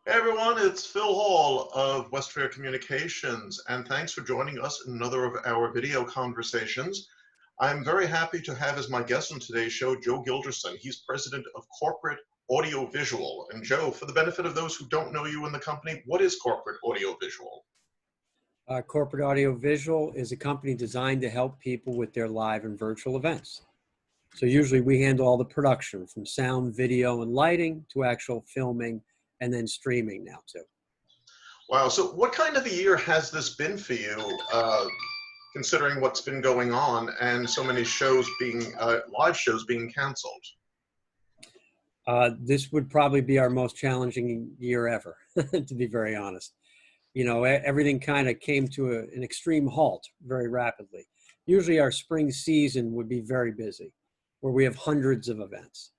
Hey everyone, it's Phil Hall of Westfair Communications, and thanks for joining us in another of our video conversations. I'm very happy to have as my guest on today's show, Joe Guilderson. He's president of Corporate Audiovisual. And Joe, for the benefit of those who don't know you in the company, what is Corporate Audiovisual? Corporate Audiovisual is a company designed to help people with their live and virtual events. So usually we handle all the production from sound, video, and lighting to actual filming and then streaming now too. Wow, so what kind of a year has this been for you, considering what's been going on and so many shows being, live shows being canceled? This would probably be our most challenging year ever, to be very honest. You know, everything kind of came to an extreme halt very rapidly. Usually our spring season would be very busy, where we have hundreds of events.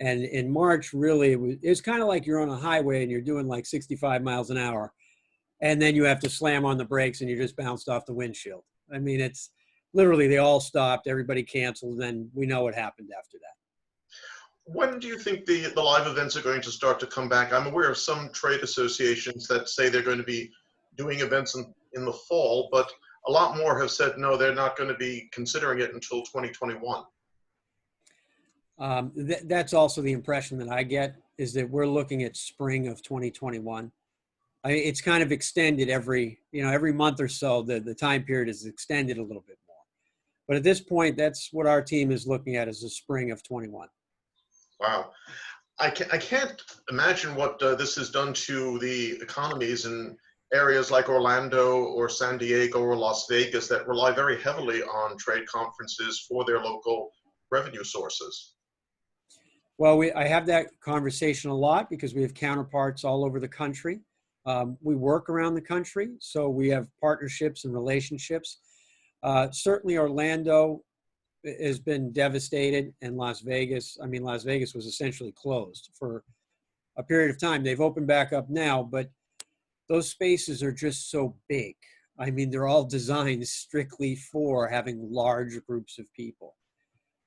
And in March, really, it was kind of like you're on a highway and you're doing like 65 miles an hour, and then you have to slam on the brakes and you just bounced off the windshield. I mean, it's literally, they all stopped, everybody canceled, and then we know what happened after that. When do you think the live events are going to start to come back? I'm aware of some trade associations that say they're going to be doing events in the fall, but a lot more have said no, they're not going to be considering it until 2021. That's also the impression that I get, is that we're looking at spring of 2021. It's kind of extended every month or so. The time period is extended a little bit more. But at this point, that's what our team is looking at, as the spring of 21. Wow. I can't imagine what this has done to the economies in areas like Orlando or San Diego or Las Vegas that rely very heavily on trade conferences for their local revenue sources. Well, I have that conversation a lot because we have counterparts all over the country. We work around the country, so we have partnerships and relationships. Certainly Orlando has been devastated, and Las Vegas was essentially closed for a period of time. They've opened back up now, but those spaces are just so big. I mean, they're all designed strictly for having large groups of people.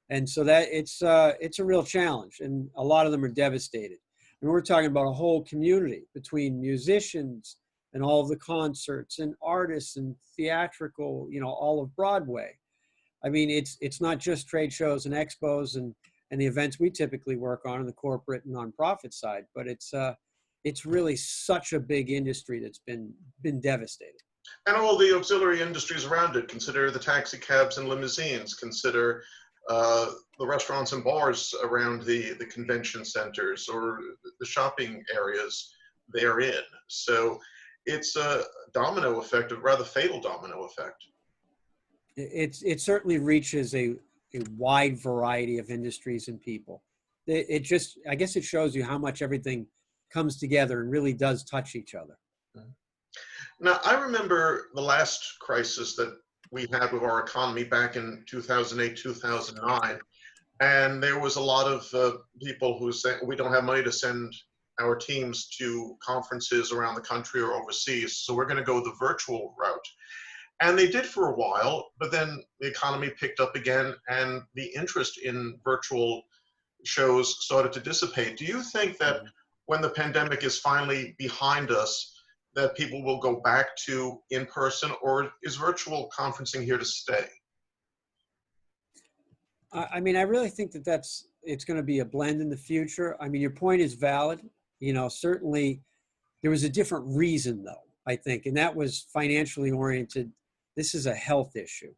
And so that it's a real challenge, and a lot of them are devastated. And we're talking about a whole community between musicians and all of the concerts and artists and theatrical, all of Broadway. I mean, it's not just trade shows and expos and the events we typically work on the corporate and nonprofit side, but it's really such a big industry that's been devastated. And all the auxiliary industries around it. Consider the taxi cabs and limousines. Consider the restaurants and bars around the convention centers or the shopping areas they're in. So it's a domino effect, a rather fatal domino effect. It certainly reaches a wide variety of industries and people. I guess it shows you how much everything comes together and really does touch each other. Now, I remember the last crisis that we had with our economy back in 2008, 2009, and there was a lot of people who said, we don't have money to send our teams to conferences around the country or overseas, so we're going to go the virtual route. And they did for a while, but then the economy picked up again and the interest in virtual shows started to dissipate. Do you think that when the pandemic is finally behind us, that people will go back to in-person, or is virtual conferencing here to stay? I mean, I really think that it's going to be a blend in the future. I mean, your point is valid. Certainly there was a different reason though, I think, and that was financially oriented. This is a health issue.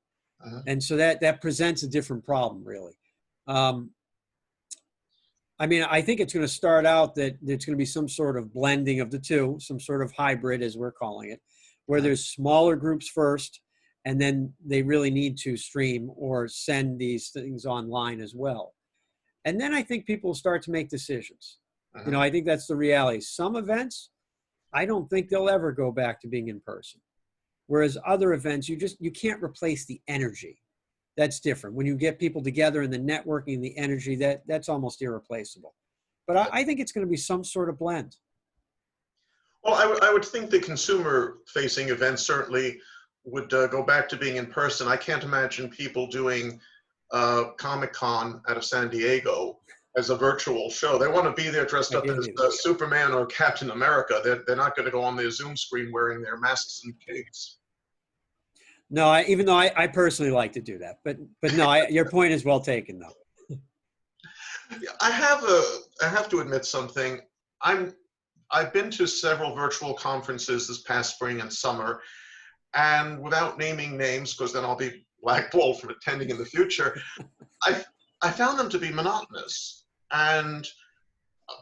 And so that presents a different problem, really. I mean, I think it's going to start out that there's going to be some sort of blending of the two, some sort of hybrid, as we're calling it, where there's smaller groups first, and then they really need to stream or send these things online as well. And then I think people will start to make decisions. I think that's the reality. Some events, I don't think they'll ever go back to being in person. Whereas other events, you can't replace the energy. That's different. When you get people together and the networking and the energy, that's almost irreplaceable. But I think it's going to be some sort of blend. Well, I would think the consumer-facing events certainly would go back to being in person. I can't imagine people doing Comic-Con out of San Diego as a virtual show. They want to be there dressed I up can't as either. Superman or Captain America. They're not going to go on their Zoom screen wearing their masks and capes. No, even though I personally like to do that, but no, your point is well taken, though. I have to admit something. I've been to several virtual conferences this past spring and summer, and without naming names, because then I'll be blackballed from attending in the future, I found them to be monotonous. And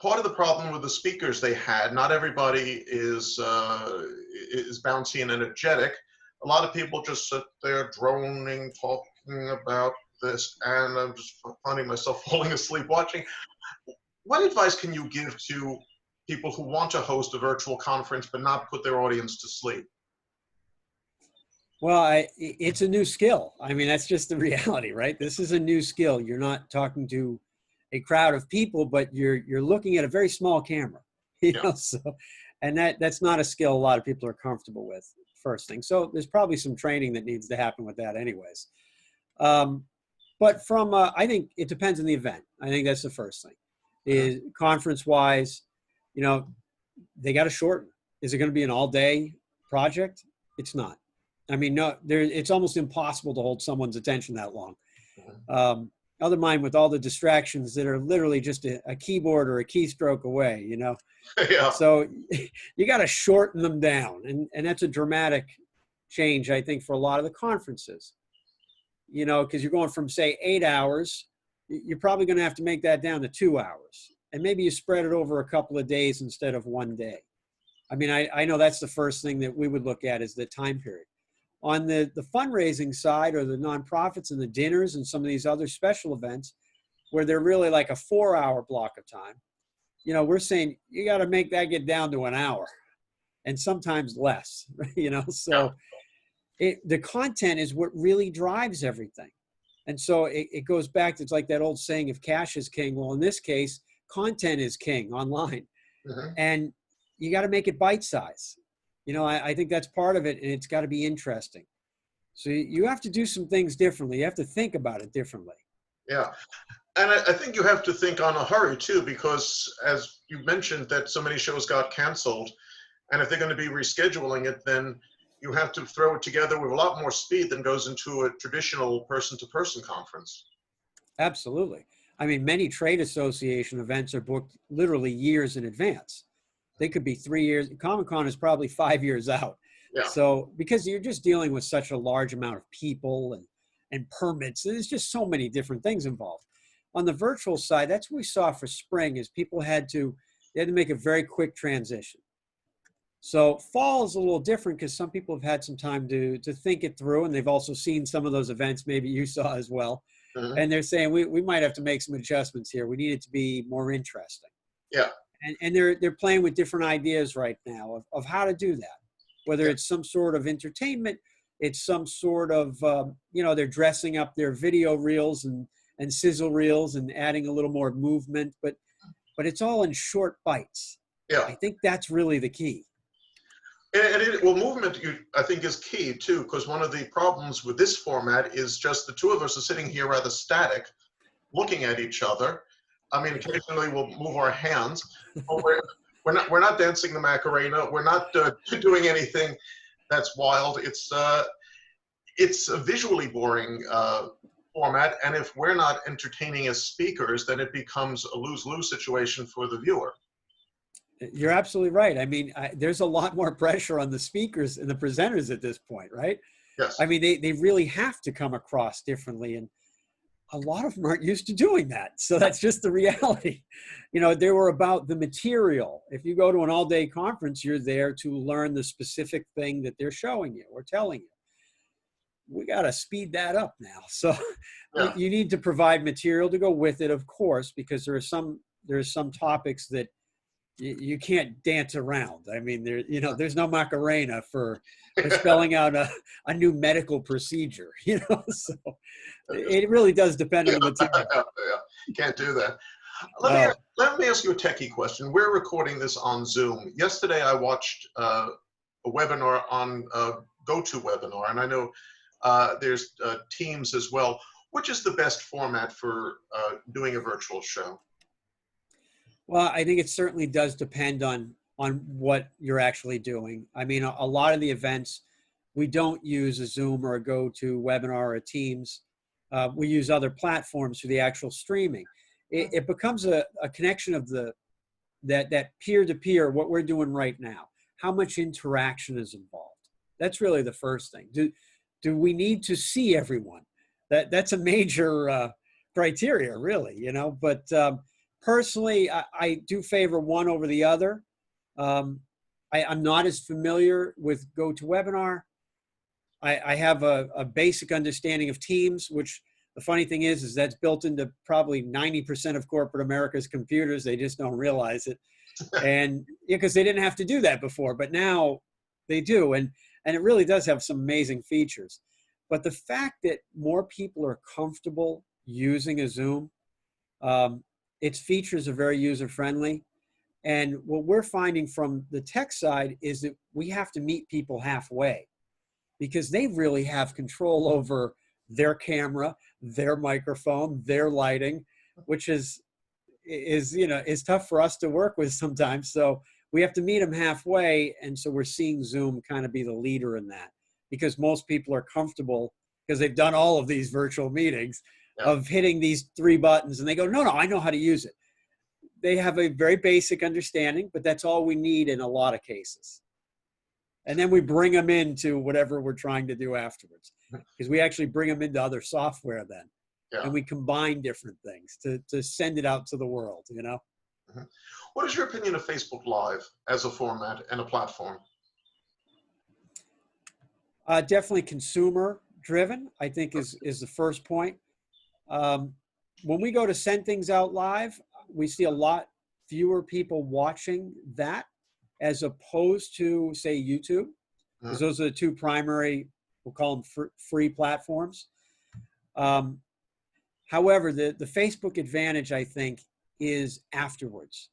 part of the problem with the speakers they had, not everybody is bouncy and energetic. A lot of people just sit there droning, talking about this, and I'm just finding myself falling asleep watching. What advice can you give to people who want to host a virtual conference but not put their audience to sleep? Well, it's a new skill. I mean, that's just the reality, right? This is a new skill. You're not talking to a crowd of people, but you're looking at a very small camera, you Yeah. know. So, and that's not a skill a lot of people are comfortable with. First thing, so there's probably some training that needs to happen with that, anyways. But from I think it depends on the event. I think that's the first thing. Is conference wise, you know, they got to shorten. Is it going to be an all-day project? It's not. I mean, no, it's almost impossible to hold someone's attention that long. Other mind with all the distractions that are literally just a keyboard or a keystroke away, you know. Yeah. So you got to shorten them down, and that's a dramatic change, I think, for a lot of the conferences. You know, because you're going from, say, 8 hours, you're probably going to have to make that down to 2 hours, and maybe you spread it over a couple of days instead of one day. I mean, I know that's the first thing that we would look at is the time period. On the fundraising side, or the nonprofits and the dinners and some of these other special events where they're really like a 4-hour block of time, you know, we're saying you got to make that get down to an hour and sometimes less, you know. So the content is what really drives everything. And so it goes back to, it's like that old saying, if cash is king, well, in this case, content is king online. And you got to make it bite size. You know, I think that's part of it, and it's got to be interesting. So you have to do some things differently. You have to think about it differently. Yeah. And I think you have to think on a hurry too, because as you mentioned that so many shows got canceled, and if they're going to be rescheduling it, then you have to throw it together with a lot more speed than goes into a traditional person-to-person conference. Absolutely. I mean, many trade association events are booked literally years in advance. They could be 3 years. Comic-Con is probably 5 years out. Yeah. So because you're just dealing with such a large amount of people and permits, there's just so many different things involved. On the virtual side, that's what we saw for spring, is people had to make a very quick transition. So fall is a little different because some people have had some time to think it through, and they've also seen some of those events maybe you saw as well. And they're saying we might have to make some adjustments here. We need it to be more interesting. Yeah. And they're playing with different ideas right now of how to do that, whether it's some sort of entertainment, it's some sort of, you know, they're dressing up their video reels and sizzle reels and adding a little more movement, but it's all in short bites. Yeah. I think that's really the key. Well, movement, I think, is key too, because one of the problems with this format is just the two of us are sitting here rather static, looking at each other. I mean, occasionally we'll move our hands, but we're not dancing the Macarena. We're not doing anything that's wild. It's a visually boring format, and if we're not entertaining as speakers, then it becomes a lose-lose situation for the viewer. You're absolutely right. I mean, there's a lot more pressure on the speakers and the presenters at this point, right? Yes. I mean, they really have to come across differently, and a lot of them aren't used to doing that. So that's just the reality. You know, they were about the material. If you go to an all-day conference, you're there to learn the specific thing that they're showing you or telling you. We got to speed that up now. So you need to provide material to go with it, of course, because there are some topics that you can't dance around. I mean, there's no Macarena for spelling out a new medical procedure, you know, so it really does depend on the material. You can't do that. Let me ask you a techie question. We're recording this on Zoom. Yesterday, I watched a webinar on GoToWebinar, and I know there's Teams as well. Which is the best format for doing a virtual show? Well, I think it certainly does depend on what you're actually doing. I mean, a lot of the events, we don't use a Zoom or a GoToWebinar or a Teams. We use other platforms for the actual streaming. It becomes a connection of that peer-to-peer, what we're doing right now. How much interaction is involved? That's really the first thing. Do we need to see everyone? That's a major criteria, really, you know. But personally, I do favor one over the other. I'm not as familiar with GoToWebinar. I have a basic understanding of Teams, which the funny thing is that's built into probably 90% of corporate America's computers. They just don't realize it. And because they didn't have to do that before, but now they do. And it really does have some amazing features. But the fact that more people are comfortable using a Zoom, its features are very user-friendly. And what we're finding from the tech side is that we have to meet people halfway, because they really have control over their camera, their microphone, their lighting, which is tough for us to work with sometimes. So we have to meet them halfway. And so we're seeing Zoom kind of be the leader in that, because most people are comfortable, because they've done all of these virtual meetings, of hitting these 3 buttons, and they go, no, I know how to use it. They have a very basic understanding, but that's all we need in a lot of cases. And then we bring them into whatever we're trying to do afterwards, because we actually bring them into other software then. And we combine different things to send it out to the world, you know? What is your opinion of Facebook Live as a format and a platform? Definitely consumer driven, I think is the first point. When we go to send things out live, we see a lot fewer people watching that as opposed to, say, YouTube, because those are the 2 primary, we'll call them free platforms. However, the Facebook advantage, I think, is afterwards,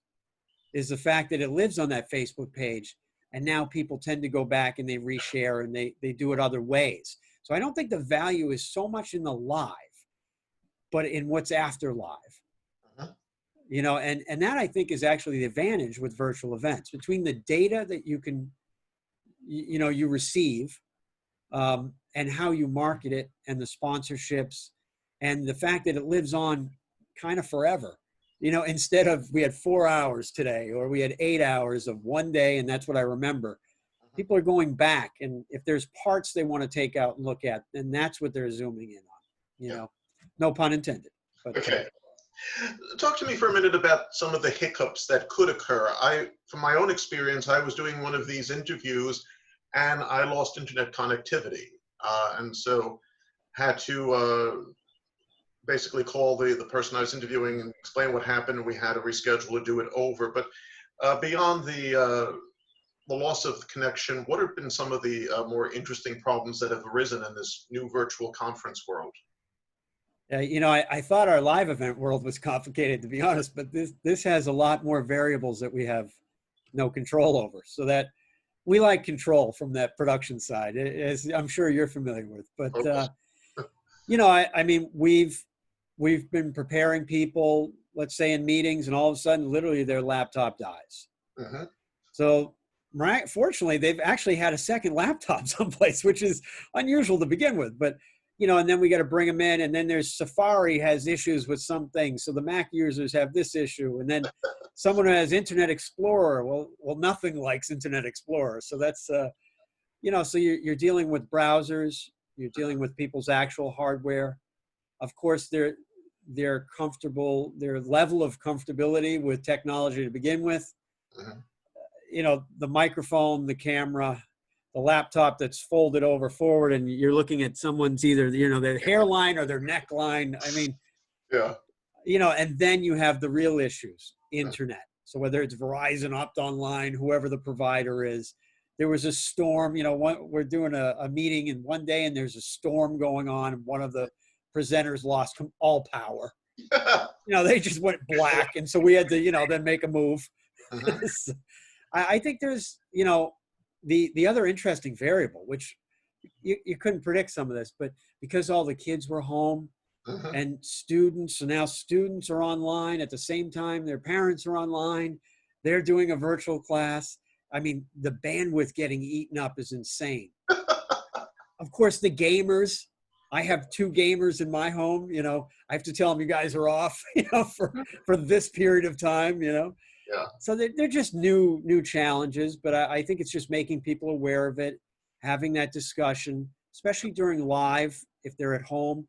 is the fact that it lives on that Facebook page, and now people tend to go back and they reshare and they do it other ways. So I don't think the value is so much in the live, but in what's after live. You know, and that I think is actually the advantage with virtual events, between the data that you can, you receive, and how you market it, and the sponsorships, and the fact that it lives on kind of forever. You know, instead of we had 4 hours today, or we had 8 hours of one day, and that's what I remember. People are going back, and if there's parts they want to take out and look at, then that's what they're zooming in on. You know, no pun intended. But, okay. Talk to me for a minute about some of the hiccups that could occur. From my own experience, I was doing one of these interviews and I lost internet connectivity. And so had to basically call the person I was interviewing and explain what happened. We had to reschedule to do it over. But beyond the loss of connection, what have been some of the more interesting problems that have arisen in this new virtual conference world? I thought our live event world was complicated, to be honest, but this has a lot more variables that we have no control over. So that we like control from that production side, as I'm sure you're familiar with. But I mean, we've been preparing people, let's say in meetings, and all of a sudden, literally, their laptop dies. So fortunately, they've actually had a second laptop someplace, which is unusual to begin with. But and then we got to bring them in, and then there's Safari has issues with some things, so the Mac users have this issue, and then someone who has Internet Explorer, well, nothing likes Internet Explorer, so that's so you're dealing with browsers, you're dealing with people's actual hardware. Of course, they're comfortable, their level of comfortability with technology to begin with. The microphone, the camera, the laptop that's folded over forward, and you're looking at someone's either, their hairline or their neckline. I mean, and then you have the real issues, internet. So whether it's Verizon, Optonline, whoever the provider is, there was a storm, we're doing a meeting in one day and there's a storm going on, and one of the presenters lost all power. They just went black. And so we had to, then make a move. So I think there's, the other interesting variable, which you couldn't predict some of this, but because all the kids were home, Mhm. and students, so now students are online at the same time, their parents are online, they're doing a virtual class. I mean, the bandwidth getting eaten up is insane. Of course, the gamers, I have two gamers in my home, I have to tell them you guys are off, for this period of time, Yeah. so they're just new challenges, but I think it's just making people aware of it, having that discussion, especially during live, if they're at home,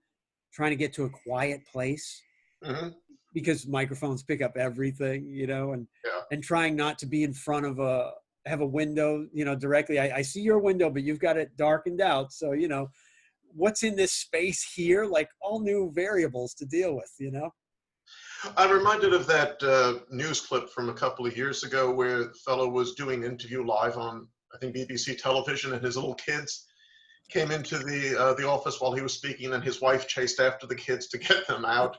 trying to get to a quiet place Hmm. because microphones pick up everything, Yeah. and trying not to be in front of have a window, directly. I see your window, but you've got it darkened out. So, what's in this space here? Like all new variables to deal with. I'm reminded of that news clip from a couple of years ago where the fellow was doing an interview live on, I think, BBC television, and his little kids came into the office while he was speaking, and his wife chased after the kids to get them out.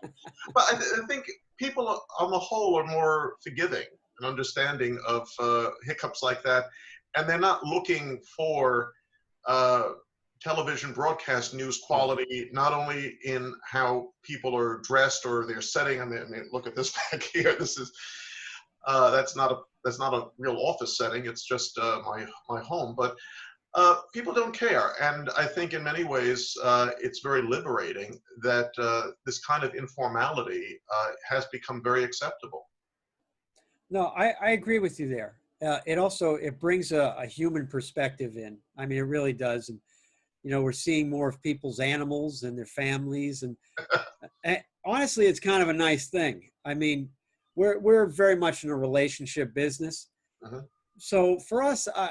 But I think people on the whole are more forgiving and understanding of hiccups like that, and they're not looking for uh, television broadcast news Yeah. quality, not only in how people are dressed or their setting. I mean, look at this back here. This is that's not a real office setting. It's just my home, but people don't care. And I think in many ways, it's very liberating that this kind of informality has become very acceptable. No, I agree with you there. It brings a human perspective in. I mean, it really does. And, we're seeing more of people's animals and their families. And honestly, it's kind of a nice thing. I mean, we're very much in a relationship business. Mhm. So for us, I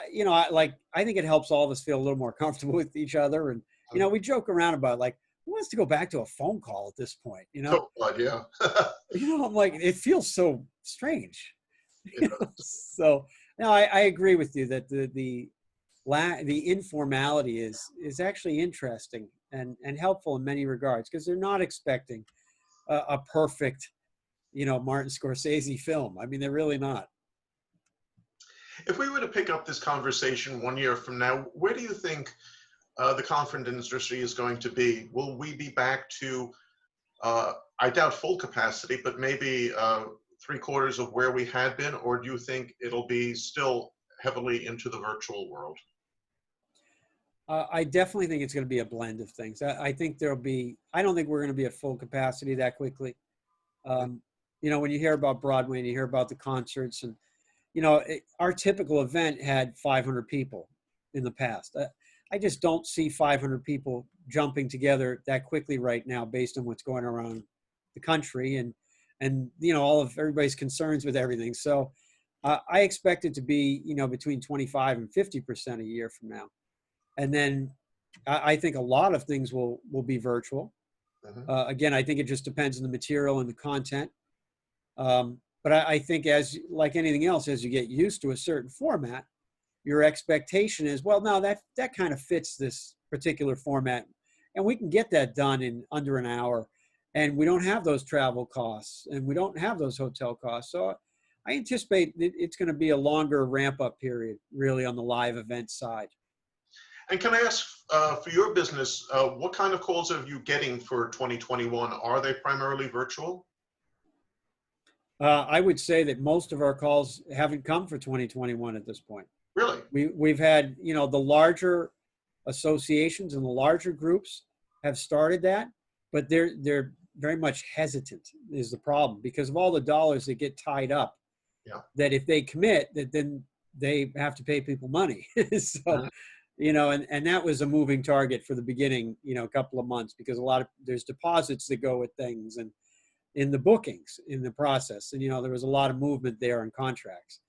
think it helps all of us feel a little more comfortable with each other. And, we joke around about like, who wants to go back to a phone call at this point? Oh, God, yeah. I'm like, it feels so strange. It does. So no, I agree with you that the informality is actually interesting and helpful in many regards because they're not expecting a perfect, Martin Scorsese film. I mean, they're really not. If we were to pick up this conversation 1 year from now, where do you think the conference industry is going to be? Will we be back to, I doubt full capacity, but maybe three-quarters of where we had been, or do you think it'll be still heavily into the virtual world? I definitely think it's going to be a blend of things. I think I don't think we're going to be at full capacity that quickly. Um, when you hear about Broadway and you hear about the concerts and, our typical event had 500 people in the past. I just don't see 500 people jumping together that quickly right now based on what's going around the country and all of everybody's concerns with everything. So I expect it to be, between 25 and 50% a year from now. And then I think a lot of things will be virtual. Mhm. Again, I think it just depends on the material and the content. But I think as like anything else, as you get used to a certain format, your expectation is, well, no, that kind of fits this particular format. And we can get that done in under an hour. And we don't have those travel costs and we don't have those hotel costs. So I anticipate it's going to be a longer ramp up period, really, on the live event side. And can I ask, for your business, what kind of calls are you getting for 2021? Are they primarily virtual? I would say that most of our calls haven't come for 2021 at this point. Really? We've had, the larger associations and the larger groups have started that, but they're very much hesitant is the problem because of all the dollars that get tied up. Yeah. That if they commit, that then they have to pay people money. So, Mhm. and that was a moving target for the beginning, a couple of months because there's deposits that go with things and in the bookings in the process. And, there was a lot of movement there in contracts.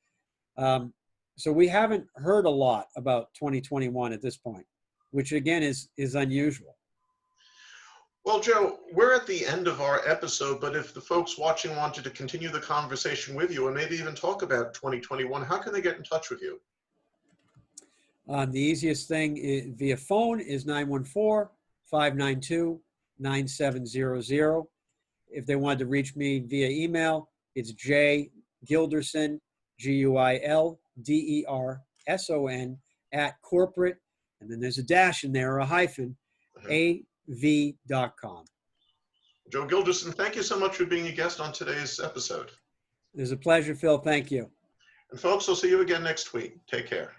So we haven't heard a lot about 2021 at this point, which again is unusual. Well, Joe, we're at the end of our episode, but if the folks watching wanted to continue the conversation with you and maybe even talk about 2021, how can they get in touch with you? The easiest thing via phone is 914-592-9700. If they wanted to reach me via email, it's Guilderson, Guilderson @corporate, and then there's a dash in there or a hyphen, Mhm. av.com. Joe Guilderson, thank you so much for being a guest on today's episode. It was a pleasure, Phil. Thank you. And folks, we'll see you again next week. Take care.